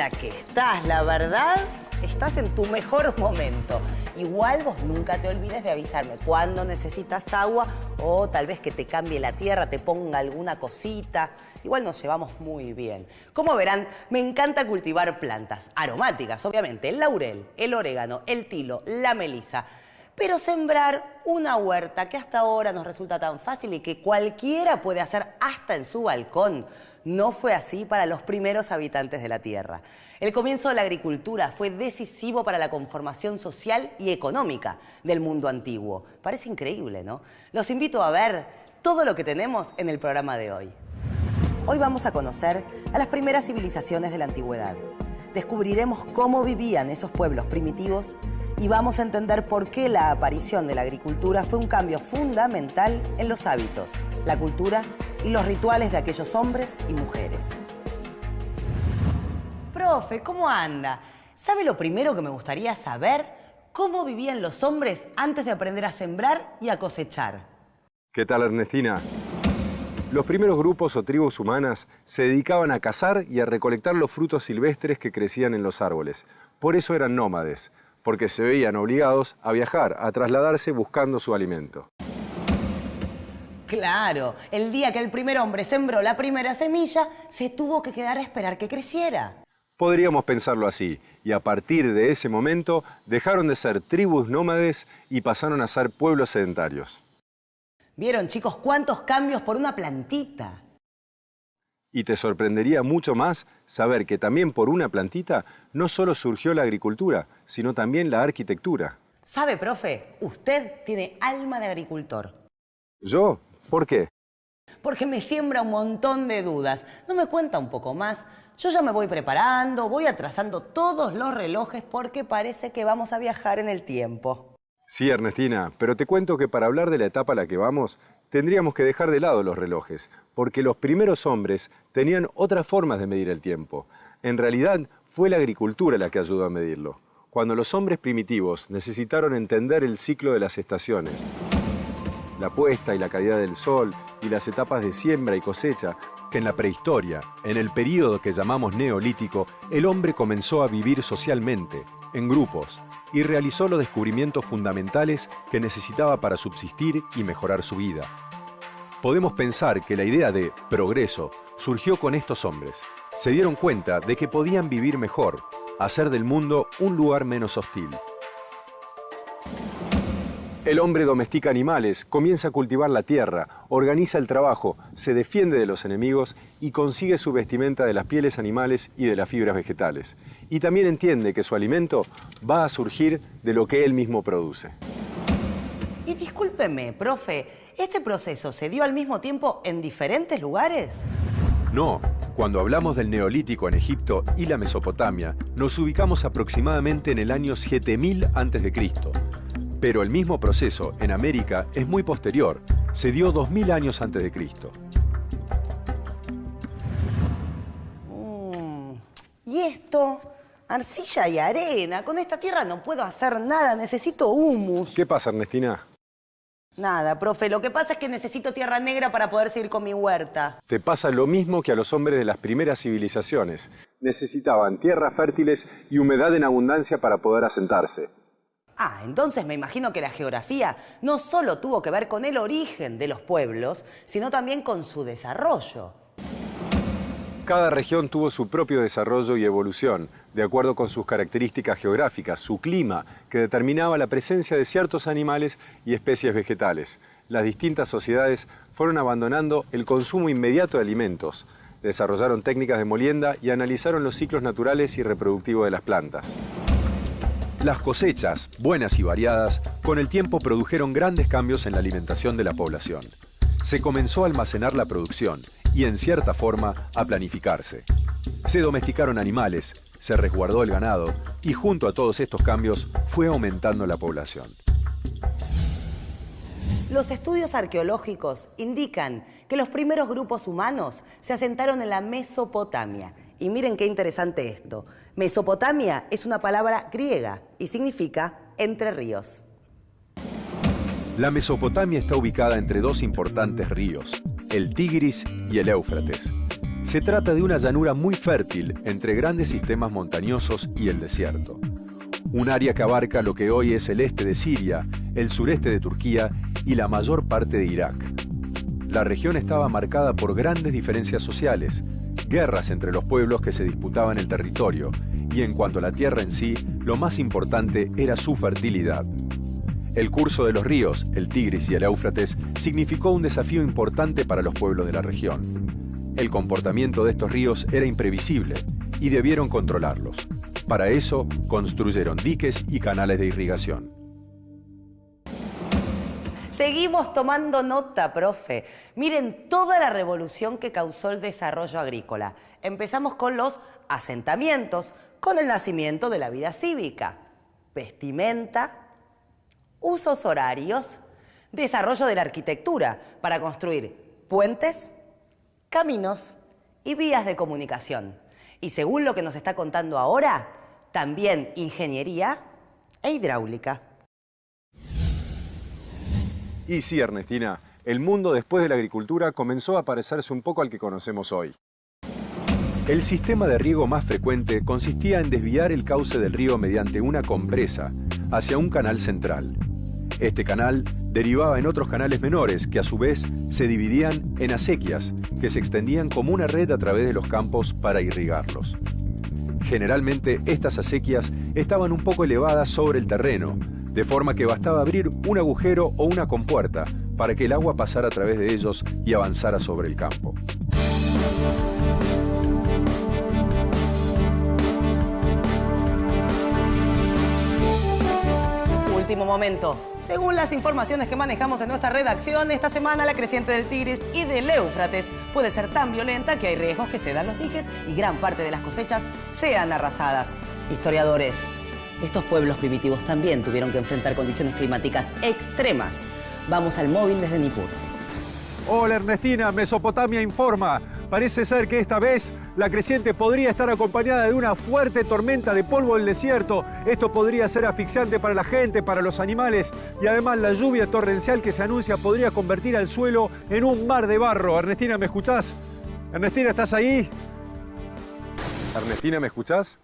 linda que estás, la verdad, estás en tu mejor momento. Igual vos nunca te olvides de avisarme cuando necesitas agua o tal vez que te cambie la tierra, te ponga alguna cosita. Igual nos llevamos muy bien. Como verán, me encanta cultivar plantas aromáticas, obviamente. El laurel, el orégano, el tilo, la melisa. Pero sembrar una huerta que hasta ahora nos resulta tan fácil y que cualquiera puede hacer hasta en su balcón, no fue así para los primeros habitantes de la Tierra. El comienzo de la agricultura fue decisivo para la conformación social y económica del mundo antiguo. Parece increíble, ¿no? Los invito a ver todo lo que tenemos en el programa de hoy. Hoy vamos a conocer a las primeras civilizaciones de la antigüedad. Descubriremos cómo vivían esos pueblos primitivos y vamos a entender por qué la aparición de la agricultura fue un cambio fundamental en los hábitos, la cultura y los rituales de aquellos hombres y mujeres. Profe, ¿cómo anda? ¿Sabe lo primero que me gustaría saber? ¿Cómo vivían los hombres antes de aprender a sembrar y a cosechar? ¿Qué tal, Ernestina? Los primeros grupos o tribus humanas se dedicaban a cazar y a recolectar los frutos silvestres que crecían en los árboles. Por eso eran nómades, porque se veían obligados a viajar, a trasladarse buscando su alimento. Claro, el día que el primer hombre sembró la primera semilla, se tuvo que quedar a esperar que creciera. Podríamos pensarlo así, y a partir de ese momento dejaron de ser tribus nómades y pasaron a ser pueblos sedentarios. ¿Vieron, chicos, cuántos cambios por una plantita? Y te sorprendería mucho más saber que también por una plantita no solo surgió la agricultura, sino también la arquitectura. ¿Sabe, profe? Usted tiene alma de agricultor. ¿Yo? ¿Por qué? Porque me siembra un montón de dudas. ¿No me cuenta un poco más? Yo ya me voy preparando, voy atrasando todos los relojes porque parece que vamos a viajar en el tiempo. Sí, Ernestina, pero te cuento que para hablar de la etapa a la que vamos, tendríamos que dejar de lado los relojes, porque los primeros hombres tenían otras formas de medir el tiempo. En realidad, fue la agricultura la que ayudó a medirlo. Cuando los hombres primitivos necesitaron entender el ciclo de las estaciones, la puesta y la caída del sol y las etapas de siembra y cosecha, que en la prehistoria, en el período que llamamos neolítico, el hombre comenzó a vivir socialmente, en grupos, y realizó los descubrimientos fundamentales que necesitaba para subsistir y mejorar su vida. Podemos pensar que la idea de progreso surgió con estos hombres. Se dieron cuenta de que podían vivir mejor, hacer del mundo un lugar menos hostil. El hombre domestica animales, comienza a cultivar la tierra, organiza el trabajo, se defiende de los enemigos y consigue su vestimenta de las pieles animales y de las fibras vegetales. Y también entiende que su alimento va a surgir de lo que él mismo produce. Y discúlpeme, profe, ¿este proceso se dio al mismo tiempo en diferentes lugares? No, cuando hablamos del Neolítico en Egipto y la Mesopotamia, nos ubicamos aproximadamente en el año 7000 a.C. Pero el mismo proceso en América es muy posterior, se dio 2000 años antes de Cristo. ¿Y esto? Arcilla y arena. Con esta tierra no puedo hacer nada, necesito humus. ¿Qué pasa, Ernestina? Nada, profe, lo que pasa es que necesito tierra negra para poder seguir con mi huerta. Te pasa lo mismo que a los hombres de las primeras civilizaciones. Necesitaban tierras fértiles y humedad en abundancia para poder asentarse. Ah, entonces me imagino que la geografía no solo tuvo que ver con el origen de los pueblos, sino también con su desarrollo. Cada región tuvo su propio desarrollo y evolución, de acuerdo con sus características geográficas, su clima, que determinaba la presencia de ciertos animales y especies vegetales. Las distintas sociedades fueron abandonando el consumo inmediato de alimentos, desarrollaron técnicas de molienda y analizaron los ciclos naturales y reproductivos de las plantas. Las cosechas, buenas y variadas, con el tiempo produjeron grandes cambios en la alimentación de la población. Se comenzó a almacenar la producción y, en cierta forma, a planificarse. Se domesticaron animales, se resguardó el ganado y, junto a todos estos cambios, fue aumentando la población. Los estudios arqueológicos indican que los primeros grupos humanos se asentaron en la Mesopotamia. Y miren qué interesante esto. Mesopotamia es una palabra griega y significa entre ríos. La Mesopotamia está ubicada entre dos importantes ríos, el Tigris y el Éufrates. Se trata de una llanura muy fértil entre grandes sistemas montañosos y el desierto. Un área que abarca lo que hoy es el este de Siria, el sureste de Turquía y la mayor parte de Irak. La región estaba marcada por grandes diferencias sociales, guerras entre los pueblos que se disputaban el territorio, y en cuanto a la tierra en sí, lo más importante era su fertilidad. El curso de los ríos, el Tigris y el Éufrates, significó un desafío importante para los pueblos de la región. El comportamiento de estos ríos era imprevisible y debieron controlarlos. Para eso, construyeron diques y canales de irrigación. Seguimos tomando nota, profe. Miren toda la revolución que causó el desarrollo agrícola. Empezamos con los asentamientos, con el nacimiento de la vida cívica, vestimenta, usos horarios, desarrollo de la arquitectura para construir puentes, caminos y vías de comunicación. Y según lo que nos está contando ahora, también ingeniería e hidráulica. Y sí, Ernestina, el mundo después de la agricultura comenzó a parecerse un poco al que conocemos hoy. El sistema de riego más frecuente consistía en desviar el cauce del río mediante una compresa hacia un canal central. Este canal derivaba en otros canales menores que a su vez se dividían en acequias que se extendían como una red a través de los campos para irrigarlos. Generalmente estas acequias estaban un poco elevadas sobre el terreno, de forma que bastaba abrir un agujero o una compuerta para que el agua pasara a través de ellos y avanzara sobre el campo. Último momento. Según las informaciones que manejamos en nuestra redacción, esta semana la creciente del Tigris y del Éufrates puede ser tan violenta que hay riesgos que cedan los diques y gran parte de las cosechas sean arrasadas. Historiadores, estos pueblos primitivos también tuvieron que enfrentar condiciones climáticas extremas. Vamos al móvil desde Nippur. Hola Ernestina, Mesopotamia informa. Parece ser que esta vez la creciente podría estar acompañada de una fuerte tormenta de polvo del desierto. Esto podría ser asfixiante para la gente, para los animales y además la lluvia torrencial que se anuncia podría convertir al suelo en un mar de barro. Ernestina, ¿me escuchás? Ernestina, ¿estás ahí? Ernestina, ¿me escuchás?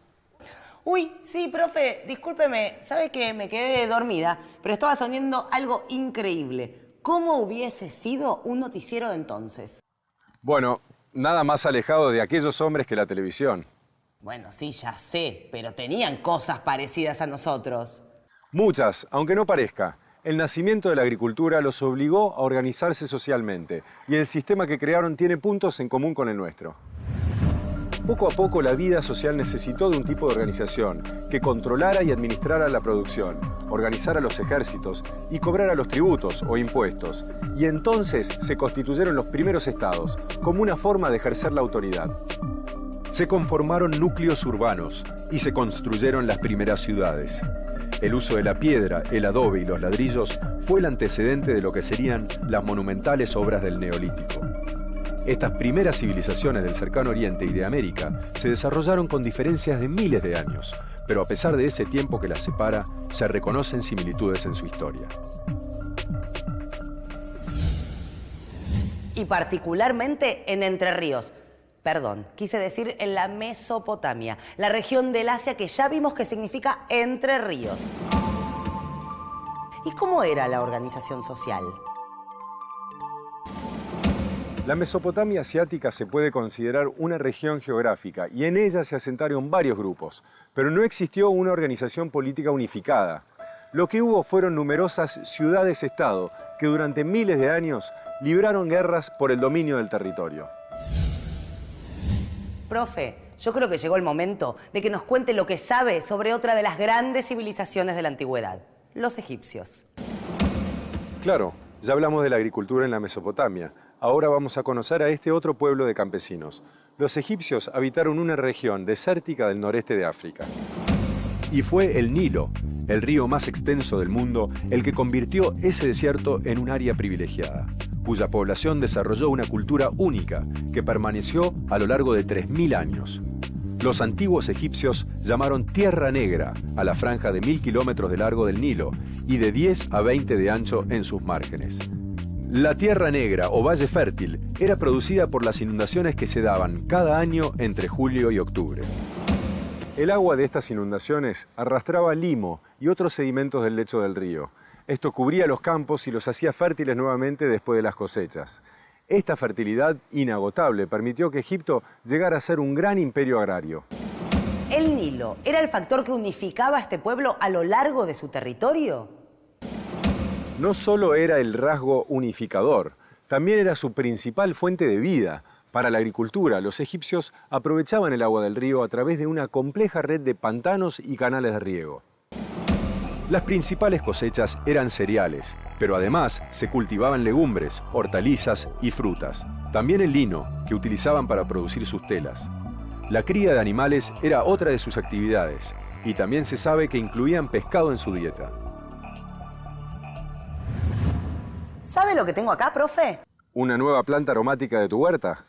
Uy, sí, profe, discúlpeme, sabe que me quedé dormida, pero estaba soñando algo increíble. ¿Cómo hubiese sido un noticiero de entonces? Bueno, nada más alejado de aquellos hombres que la televisión. Bueno, sí, ya sé, pero tenían cosas parecidas a nosotros. Muchas, aunque no parezca. El nacimiento de la agricultura los obligó a organizarse socialmente y el sistema que crearon tiene puntos en común con el nuestro. Poco a poco la vida social necesitó de un tipo de organización que controlara y administrara la producción, organizara los ejércitos y cobrara los tributos o impuestos. Y entonces se constituyeron los primeros estados como una forma de ejercer la autoridad. Se conformaron núcleos urbanos y se construyeron las primeras ciudades. El uso de la piedra, el adobe y los ladrillos fue el antecedente de lo que serían las monumentales obras del Neolítico. Estas primeras civilizaciones del cercano Oriente y de América se desarrollaron con diferencias de miles de años, pero a pesar de ese tiempo que las separa, se reconocen similitudes en su historia. Y particularmente en Entre Ríos. Perdón, quise decir en la Mesopotamia, la región del Asia que ya vimos que significa Entre Ríos. ¿Y cómo era la organización social? La Mesopotamia asiática se puede considerar una región geográfica y en ella se asentaron varios grupos, pero no existió una organización política unificada. Lo que hubo fueron numerosas ciudades-estado que durante miles de años libraron guerras por el dominio del territorio. Profe, yo creo que llegó el momento de que nos cuente lo que sabe sobre otra de las grandes civilizaciones de la antigüedad, los egipcios. Claro, ya hablamos de la agricultura en la Mesopotamia. Ahora vamos a conocer a este otro pueblo de campesinos. Los egipcios habitaron una región desértica del noreste de África. Y fue el Nilo, el río más extenso del mundo, el que convirtió ese desierto en un área privilegiada, cuya población desarrolló una cultura única que permaneció a lo largo de 3000 años. Los antiguos egipcios llamaron Tierra Negra a la franja de 1000 kilómetros de largo del Nilo y de 10 a 20 de ancho en sus márgenes. La Tierra Negra o Valle Fértil era producida por las inundaciones que se daban cada año entre julio y octubre. El agua de estas inundaciones arrastraba limo y otros sedimentos del lecho del río. Esto cubría los campos y los hacía fértiles nuevamente después de las cosechas. Esta fertilidad inagotable permitió que Egipto llegara a ser un gran imperio agrario. ¿El Nilo era el factor que unificaba a este pueblo a lo largo de su territorio? No solo era el rasgo unificador, también era su principal fuente de vida. Para la agricultura, los egipcios aprovechaban el agua del río a través de una compleja red de pantanos y canales de riego. Las principales cosechas eran cereales, pero además se cultivaban legumbres, hortalizas y frutas. También el lino, que utilizaban para producir sus telas. La cría de animales era otra de sus actividades, y también se sabe que incluían pescado en su dieta. ¿Sabe lo que tengo acá, profe? ¿Una nueva planta aromática de tu huerta?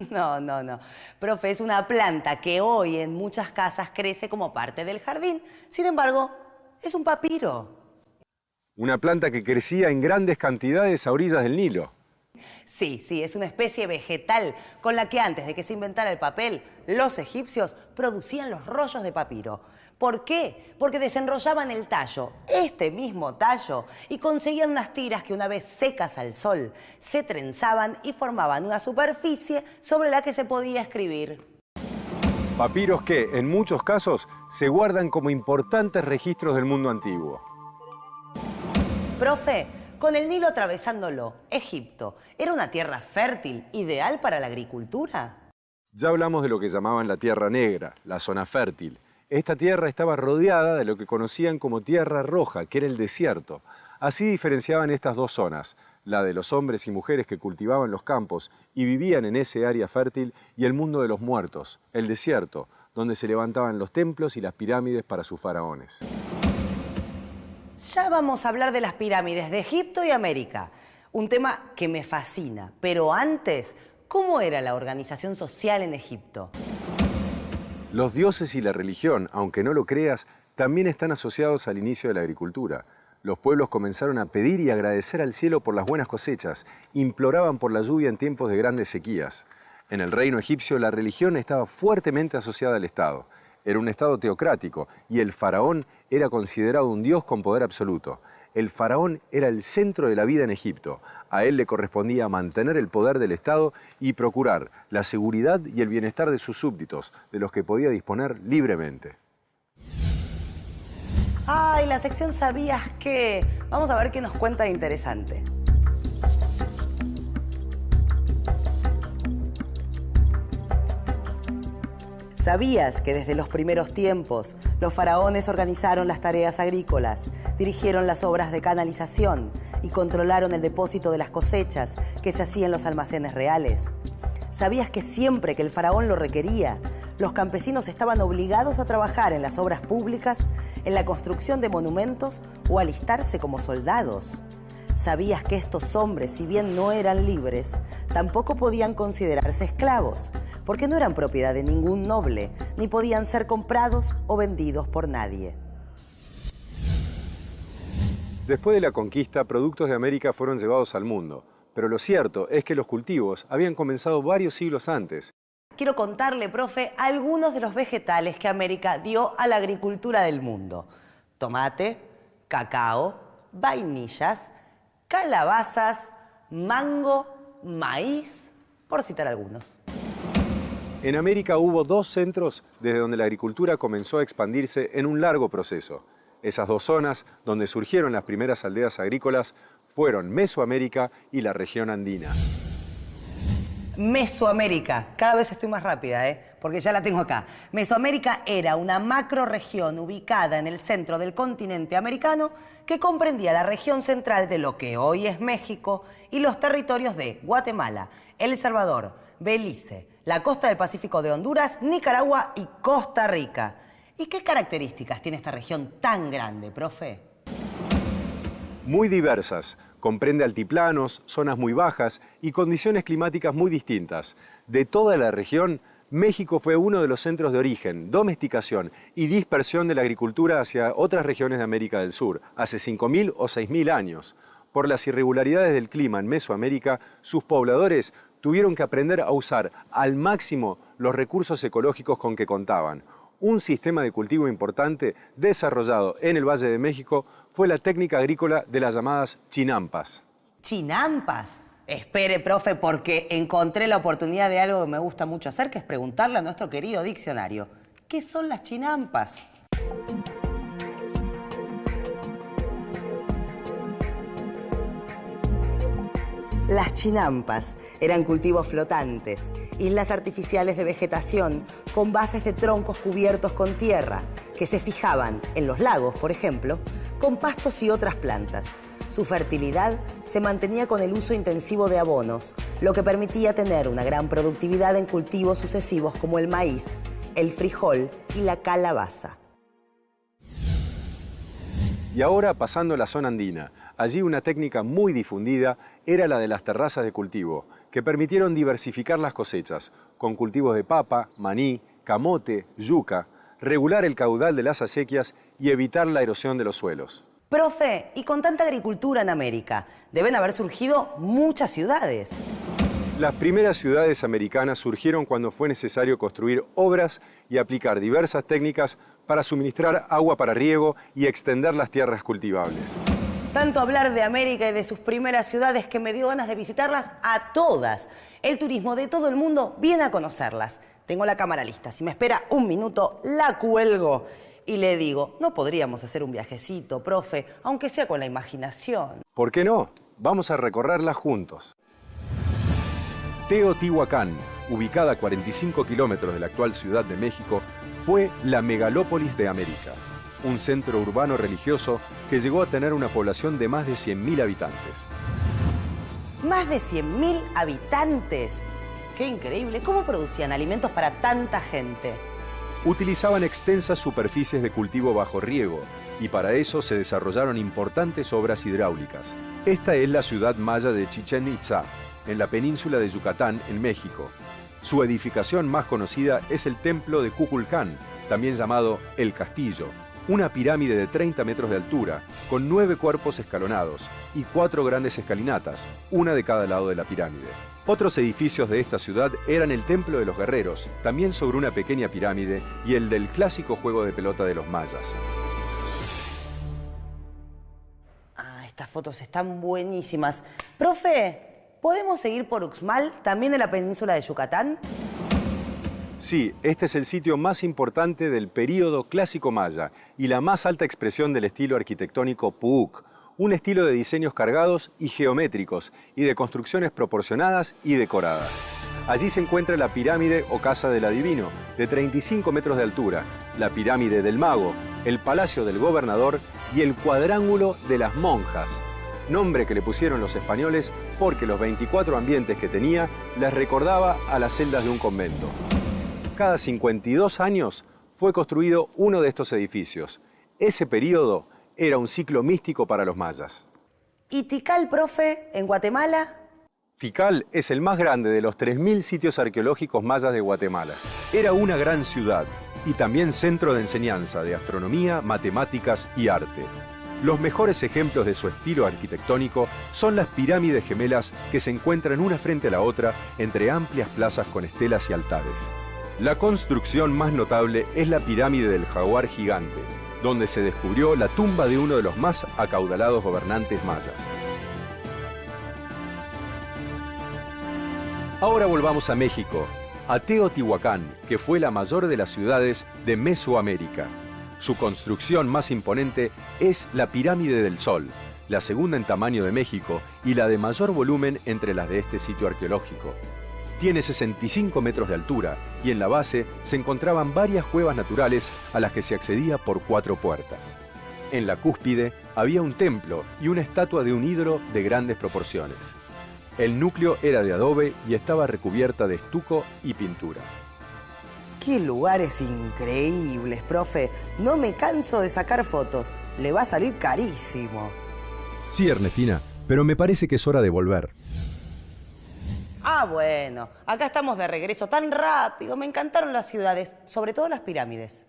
No. Profe, es una planta que hoy en muchas casas crece como parte del jardín. Sin embargo, es un papiro. Una planta que crecía en grandes cantidades a orillas del Nilo. Sí, es una especie vegetal con la que antes de que se inventara el papel, los egipcios producían los rollos de papiro. ¿Por qué? Porque desenrollaban el tallo, este mismo tallo, y conseguían unas tiras que una vez secas al sol, se trenzaban y formaban una superficie sobre la que se podía escribir. Papiros que, en muchos casos, se guardan como importantes registros del mundo antiguo. Profe, con el Nilo atravesándolo, Egipto, ¿era una tierra fértil, ideal para la agricultura? Ya hablamos de lo que llamaban la Tierra Negra, la zona fértil. Esta tierra estaba rodeada de lo que conocían como Tierra Roja, que era el desierto. Así diferenciaban estas dos zonas, la de los hombres y mujeres que cultivaban los campos y vivían en ese área fértil, y el mundo de los muertos, el desierto, donde se levantaban los templos y las pirámides para sus faraones. Ya vamos a hablar de las pirámides de Egipto y América, un tema que me fascina. Pero antes, ¿cómo era la organización social en Egipto? Los dioses y la religión, aunque no lo creas, también están asociados al inicio de la agricultura. Los pueblos comenzaron a pedir y agradecer al cielo por las buenas cosechas, imploraban por la lluvia en tiempos de grandes sequías. En el reino egipcio la religión estaba fuertemente asociada al Estado. Era un Estado teocrático y el faraón era considerado un dios con poder absoluto. El faraón era el centro de la vida en Egipto. A él le correspondía mantener el poder del Estado y procurar la seguridad y el bienestar de sus súbditos, de los que podía disponer libremente. Ay, la sección ¿Sabías qué? Vamos a ver qué nos cuenta de interesante. ¿Sabías que desde los primeros tiempos los faraones organizaron las tareas agrícolas, dirigieron las obras de canalización y controlaron el depósito de las cosechas que se hacían en los almacenes reales? ¿Sabías que siempre que el faraón lo requería, los campesinos estaban obligados a trabajar en las obras públicas, en la construcción de monumentos o alistarse como soldados? ¿Sabías que estos hombres, si bien no eran libres, tampoco podían considerarse esclavos? Porque no eran propiedad de ningún noble, ni podían ser comprados o vendidos por nadie. Después de la conquista, productos de América fueron llevados al mundo. Pero lo cierto es que los cultivos habían comenzado varios siglos antes. Quiero contarle, profe, algunos de los vegetales que América dio a la agricultura del mundo. Tomate, cacao, vainillas, calabazas, mango, maíz, por citar algunos. En América hubo dos centros desde donde la agricultura comenzó a expandirse en un largo proceso. Esas dos zonas donde surgieron las primeras aldeas agrícolas fueron Mesoamérica y la región andina. Mesoamérica, cada vez estoy más rápida, porque ya la tengo acá. Mesoamérica era una macrorregión ubicada en el centro del continente americano que comprendía la región central de lo que hoy es México y los territorios de Guatemala, El Salvador, Belice, la costa del Pacífico de Honduras, Nicaragua y Costa Rica. ¿Y qué características tiene esta región tan grande, profe? Muy diversas. Comprende altiplanos, zonas muy bajas y condiciones climáticas muy distintas. De toda la región, México fue uno de los centros de origen, domesticación y dispersión de la agricultura hacia otras regiones de América del Sur, hace 5.000 o 6.000 años. Por las irregularidades del clima en Mesoamérica, sus pobladores tuvieron que aprender a usar al máximo los recursos ecológicos con que contaban. Un sistema de cultivo importante desarrollado en el Valle de México fue la técnica agrícola de las llamadas chinampas. ¿Chinampas? Espere, profe, porque encontré la oportunidad de algo que me gusta mucho hacer, que es preguntarle a nuestro querido diccionario. ¿Qué son las chinampas? Las chinampas eran cultivos flotantes, islas artificiales de vegetación con bases de troncos cubiertos con tierra, que se fijaban en los lagos, por ejemplo, con pastos y otras plantas. Su fertilidad se mantenía con el uso intensivo de abonos, lo que permitía tener una gran productividad en cultivos sucesivos como el maíz, el frijol y la calabaza. Y ahora pasando a la zona andina, allí una técnica muy difundida era la de las terrazas de cultivo, que permitieron diversificar las cosechas, con cultivos de papa, maní, camote, yuca, regular el caudal de las acequias y evitar la erosión de los suelos. Profe, y con tanta agricultura en América, deben haber surgido muchas ciudades. Las primeras ciudades americanas surgieron cuando fue necesario construir obras y aplicar diversas técnicas para suministrar agua para riego y extender las tierras cultivables. Tanto hablar de América y de sus primeras ciudades que me dio ganas de visitarlas a todas. El turismo de todo el mundo viene a conocerlas. Tengo la cámara lista. Si me espera un minuto, la cuelgo. Y le digo, ¿no podríamos hacer un viajecito, profe, aunque sea con la imaginación? ¿Por qué no? Vamos a recorrerla juntos. Teotihuacán, ubicada a 45 kilómetros de la actual Ciudad de México, fue la megalópolis de América. Un centro urbano religioso que llegó a tener una población de más de 100.000 habitantes. ¿Más de 100.000 habitantes? ¡Qué increíble! ¿Cómo producían alimentos para tanta gente? Utilizaban extensas superficies de cultivo bajo riego y para eso se desarrollaron importantes obras hidráulicas. Esta es la ciudad maya de Chichén Itzá, en la península de Yucatán, en México. Su edificación más conocida es el templo de Kukulcán, también llamado El Castillo, una pirámide de 30 metros de altura, con 9 cuerpos escalonados y 4 grandes escalinatas, una de cada lado de la pirámide. Otros edificios de esta ciudad eran el Templo de los Guerreros, también sobre una pequeña pirámide, y el del clásico juego de pelota de los mayas. Ah, estas fotos están buenísimas. Profe, ¿podemos seguir por Uxmal, también en la península de Yucatán? Sí, este es el sitio más importante del período clásico maya y la más alta expresión del estilo arquitectónico Puuc, un estilo de diseños cargados y geométricos y de construcciones proporcionadas y decoradas. Allí se encuentra la pirámide o Casa del Adivino, de 35 metros de altura, la pirámide del Mago, el Palacio del Gobernador y el Cuadrángulo de las Monjas, nombre que le pusieron los españoles porque los 24 ambientes que tenía les recordaba a las celdas de un convento. Cada 52 años fue construido uno de estos edificios. Ese periodo era un ciclo místico para los mayas. ¿Y Tikal, profe, en Guatemala? Tikal es el más grande de los 3.000 sitios arqueológicos mayas de Guatemala. Era una gran ciudad y también centro de enseñanza de astronomía, matemáticas y arte. Los mejores ejemplos de su estilo arquitectónico son las pirámides gemelas que se encuentran una frente a la otra entre amplias plazas con estelas y altares. La construcción más notable es la pirámide del Jaguar Gigante, donde se descubrió la tumba de uno de los más acaudalados gobernantes mayas. Ahora volvamos a México, a Teotihuacán, que fue la mayor de las ciudades de Mesoamérica. Su construcción más imponente es la Pirámide del Sol, la segunda en tamaño de México y la de mayor volumen entre las de este sitio arqueológico. Tiene 65 metros de altura y en la base se encontraban varias cuevas naturales a las que se accedía por 4 puertas. En la cúspide había un templo y una estatua de un ídolo de grandes proporciones. El núcleo era de adobe y estaba recubierta de estuco y pintura. ¡Qué lugares increíbles, profe! No me canso de sacar fotos. Le va a salir carísimo. Sí, Ernestina, pero me parece que es hora de volver. Ah, bueno. Acá estamos de regreso tan rápido. Me encantaron las ciudades, sobre todo las pirámides.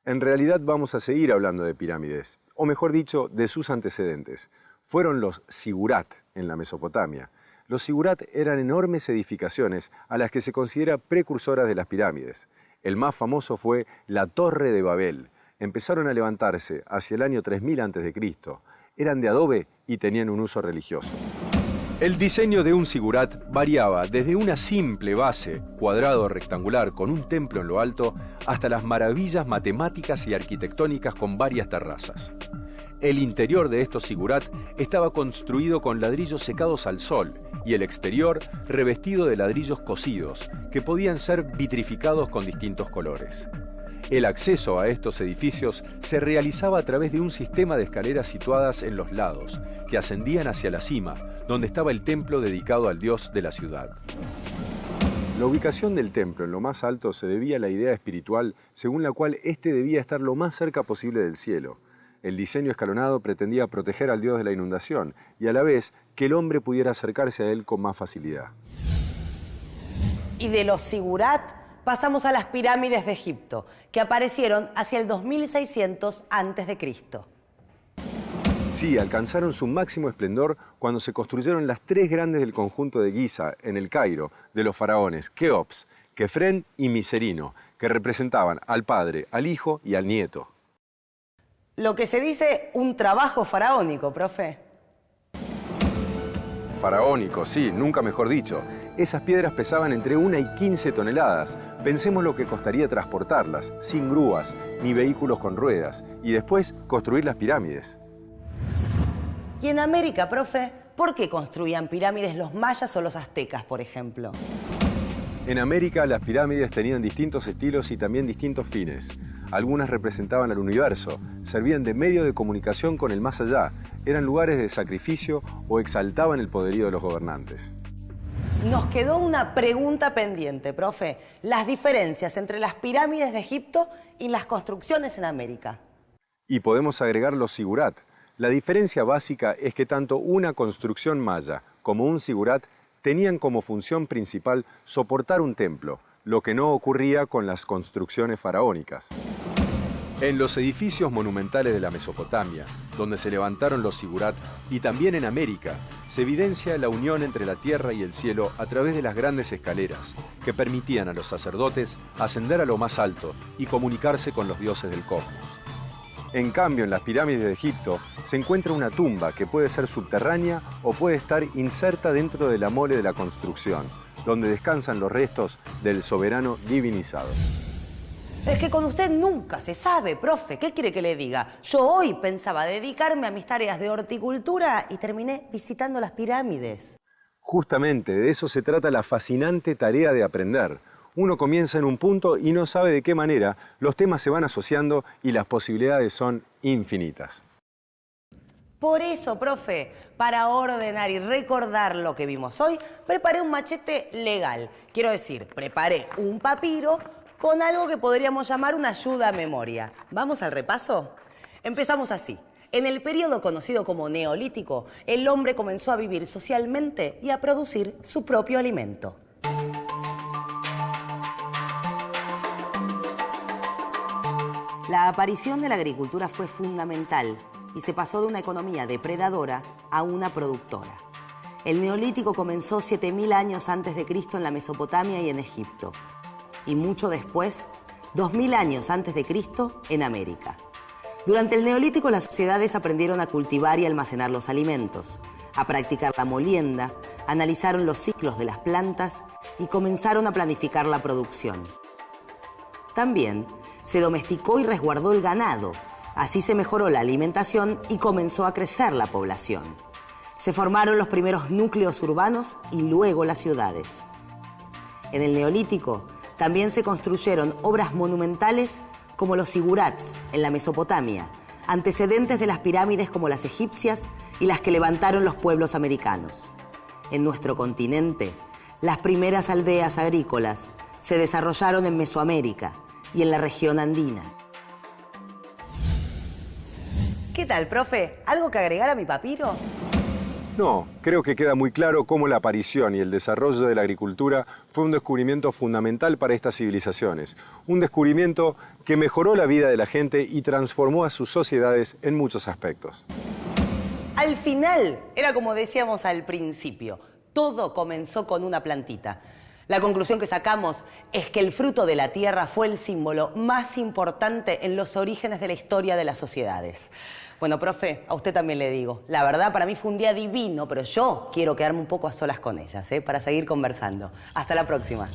En realidad vamos a seguir hablando de pirámides, o mejor dicho, de sus antecedentes. Fueron los sigurat en la Mesopotamia. Los zigurat eran enormes edificaciones a las que se considera precursoras de las pirámides. El más famoso fue la Torre de Babel. Empezaron a levantarse hacia el año 3000 a.C. Eran de adobe y tenían un uso religioso. El diseño de un zigurat variaba desde una simple base, cuadrado o rectangular con un templo en lo alto, hasta las maravillas matemáticas y arquitectónicas con varias terrazas. El interior de estos zigurat estaba construido con ladrillos secados al sol y el exterior revestido de ladrillos cocidos, que podían ser vitrificados con distintos colores. El acceso a estos edificios se realizaba a través de un sistema de escaleras situadas en los lados, que ascendían hacia la cima, donde estaba el templo dedicado al dios de la ciudad. La ubicación del templo en lo más alto se debía a la idea espiritual según la cual éste debía estar lo más cerca posible del cielo. El diseño escalonado pretendía proteger al dios de la inundación y a la vez que el hombre pudiera acercarse a él con más facilidad. Y de los zigurat pasamos a las pirámides de Egipto, que aparecieron hacia el 2600 a.C. Sí, alcanzaron su máximo esplendor cuando se construyeron las tres grandes del conjunto de Giza, en el Cairo, de los faraones Keops, Kefren y Miserino, que representaban al padre, al hijo y al nieto. Lo que se dice un trabajo faraónico, profe. Faraónico, sí, nunca mejor dicho. Esas piedras pesaban entre 1 y 15 toneladas. Pensemos lo que costaría transportarlas, sin grúas, ni vehículos con ruedas, y después construir las pirámides. Y en América, profe, ¿por qué construían pirámides los mayas o los aztecas, por ejemplo? En América las pirámides tenían distintos estilos y también distintos fines. Algunas representaban al universo, servían de medio de comunicación con el más allá, eran lugares de sacrificio o exaltaban el poderío de los gobernantes. Nos quedó una pregunta pendiente, profe. Las diferencias entre las pirámides de Egipto y las construcciones en América. Y podemos agregar los zigurat. La diferencia básica es que tanto una construcción maya como un zigurat tenían como función principal soportar un templo, lo que no ocurría con las construcciones faraónicas. En los edificios monumentales de la Mesopotamia, donde se levantaron los zigurat, y también en América, se evidencia la unión entre la tierra y el cielo a través de las grandes escaleras, que permitían a los sacerdotes ascender a lo más alto y comunicarse con los dioses del cosmos. En cambio, en las pirámides de Egipto se encuentra una tumba que puede ser subterránea o puede estar inserta dentro de la mole de la construcción, donde descansan los restos del soberano divinizado. Es que con usted nunca se sabe, profe. ¿Qué quiere que le diga? Yo hoy pensaba dedicarme a mis tareas de horticultura y terminé visitando las pirámides. Justamente, de eso se trata la fascinante tarea de aprender. Uno comienza en un punto y no sabe de qué manera los temas se van asociando y las posibilidades son infinitas. Por eso, profe, para ordenar y recordar lo que vimos hoy, preparé un machete legal. Quiero decir, preparé un papiro con algo que podríamos llamar una ayuda a memoria. ¿Vamos al repaso? Empezamos así. En el periodo conocido como Neolítico, el hombre comenzó a vivir socialmente y a producir su propio alimento. La aparición de la agricultura fue fundamental y se pasó de una economía depredadora a una productora. El Neolítico comenzó 7000 años antes de Cristo en la Mesopotamia y en Egipto, y mucho después, 2000 años antes de Cristo, en América. Durante el Neolítico las sociedades aprendieron a cultivar y almacenar los alimentos, a practicar la molienda, analizaron los ciclos de las plantas y comenzaron a planificar la producción. También se domesticó y resguardó el ganado. Así se mejoró la alimentación y comenzó a crecer la población. Se formaron los primeros núcleos urbanos y luego las ciudades. En el Neolítico también se construyeron obras monumentales como los zigurats en la Mesopotamia, antecedentes de las pirámides como las egipcias y las que levantaron los pueblos americanos. En nuestro continente, las primeras aldeas agrícolas se desarrollaron en Mesoamérica y en la región andina. ¿Qué tal, profe? ¿Algo que agregar a mi papiro? No, creo que queda muy claro cómo la aparición y el desarrollo de la agricultura fue un descubrimiento fundamental para estas civilizaciones. Un descubrimiento que mejoró la vida de la gente y transformó a sus sociedades en muchos aspectos. Al final, era como decíamos al principio, Todo comenzó con una plantita. La conclusión que sacamos es que el fruto de la tierra fue el símbolo más importante en los orígenes de la historia de las sociedades. Bueno, profe, a usted también le digo, la verdad para mí fue un día divino, pero yo quiero quedarme un poco a solas con ellas, para seguir conversando. Hasta la próxima.